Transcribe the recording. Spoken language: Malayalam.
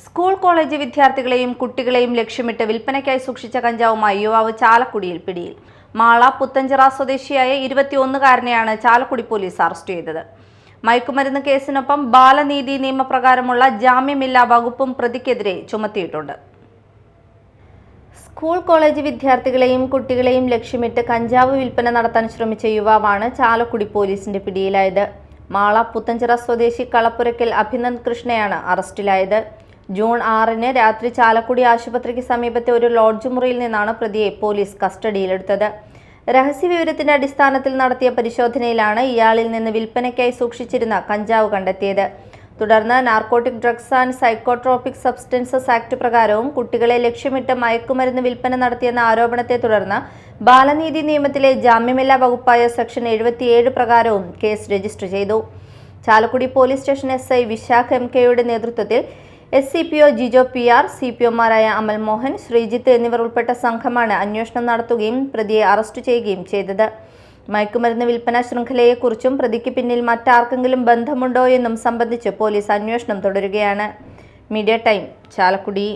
സ്കൂൾ കോളേജ് വിദ്യാർത്ഥികളെയും കുട്ടികളെയും ലക്ഷ്യമിട്ട് വിൽപ്പനയ്ക്കായി സൂക്ഷിച്ച കഞ്ചാവുമായി യുവാവ് ചാലക്കുടിയിൽ പിടിയിൽ. മാള പുത്തഞ്ചിറ സ്വദേശിയായ 21-കാരനെയാണ് ചാലക്കുടി പോലീസ് അറസ്റ്റ് ചെയ്തത്. മയക്കുമരുന്ന് കേസിനൊപ്പം ബാലനീതി നിയമപ്രകാരമുള്ള ജാമ്യമില്ലാ വകുപ്പും പ്രതിക്കെതിരെ ചുമത്തിയിട്ടുണ്ട്. സ്കൂൾ കോളേജ് വിദ്യാർത്ഥികളെയും കുട്ടികളെയും ലക്ഷ്യമിട്ട് കഞ്ചാവ് വിൽപ്പന നടത്താൻ ശ്രമിച്ച യുവാവാണ് ചാലക്കുടി പോലീസിന്റെ പിടിയിലായത്. മാള പുത്തഞ്ചിറ സ്വദേശി കളപ്പുരയ്ക്കൽ അഭിനന്ദ് കൃഷ്ണയാണ് അറസ്റ്റിലായത്. ജൂൺ 6-ന് രാത്രി ചാലക്കുടി ആശുപത്രിക്ക് സമീപത്തെ ഒരു ലോഡ്ജ് മുറിയിൽ നിന്നാണ് പ്രതിയെ പോലീസ് കസ്റ്റഡിയിലെടുത്തത്. രഹസ്യവിവരത്തിന്റെ അടിസ്ഥാനത്തിൽ നടത്തിയ പരിശോധനയിലാണ് ഇയാളിൽ നിന്ന് വിൽപ്പനയ്ക്കായി സൂക്ഷിച്ചിരുന്ന കഞ്ചാവ് കണ്ടെത്തിയത്. തുടർന്ന് narcotic drugs and psychotropic substances act പ്രകാരവും കുട്ടികളെ ലക്ഷ്യമിട്ട് മയക്കുമരുന്ന് വിൽപ്പന നടത്തിയെന്ന ആരോപണത്തെ തുടർന്ന് ബാലനീതി നിയമത്തിലെ ജാമ്യമില്ലാ വകുപ്പായ സെക്ഷൻ 77 പ്രകാരവും കേസ് രജിസ്റ്റർ ചെയ്തു. Chalakudy police station SI Vishakh MKയുടെ നേതൃത്വത്തിൽ SCPO ജിജോ PR, CPOമാരായ അമൽ മോഹൻ, ശ്രീജിത്ത് എന്നിവർ ഉൾപ്പെട്ട സംഘമാണ് അന്വേഷണം നടത്തുകയും പ്രതിയെ അറസ്റ്റ് ചെയ്യുകയും ചെയ്തത്. മയക്കുമരുന്ന് വിൽപ്പന ശൃംഖലയെക്കുറിച്ചും പ്രതിക്ക് പിന്നിൽ മറ്റാർക്കെങ്കിലും ബന്ധമുണ്ടോ എന്നും സംബന്ധിച്ച് പോലീസ് അന്വേഷണം തുടരുകയാണ്. Media time, Chalakudy.